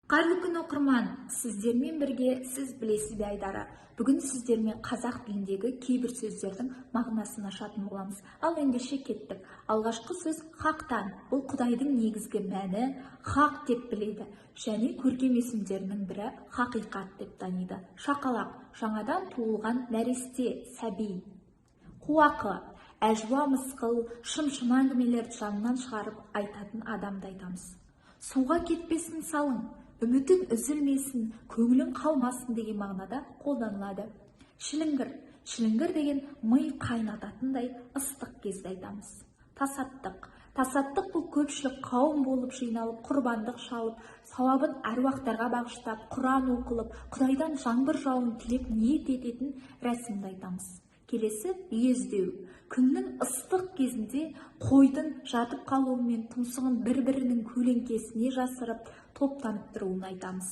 Қайырлы күн оқырман, сіздермен бірге сіз білесіз бе Айдары. Бүгін сіздермен қазақ тіліндегі кейбір сөздердің мағынасын ашатын боламыз. Ал ендеше кеттік. Алғашқы сөз хақтан. Бұл Құдайдың негізгі мәні хақ деп біледі. Және көркем есімдерінің бірі хақиқат деп таниды. Шақалақ, жаңадан туылған нәресте, сәби. Қуақы, әжуа мысқыл, шым-шым әңгімелерді жанынан шығарып айтатын адамды айтамыз. Суға кетпесін салың, үмітің үзілмесін, көңілің қалмасын деген мағынада қолданылады. Шіліңгір. Шіліңгір деген ми қайнататындай ыстық кезде айтамыз. Тасаттық. Тасаттық бұл көпшілік қауым болып жиналып, құрбандық шалып, сауабын әруақтарға бағыштап, Құран оқылып, Құдайдан жаңбыр жауын тілеп ниет ететін рәсімді айтамыз. Келесі езідеу. Күннің ыстық кезінде қойдың жатып қалуымен тұмсығын бір-бірінің көлеңкесіне жасырып топтанып тұруын айтамыз.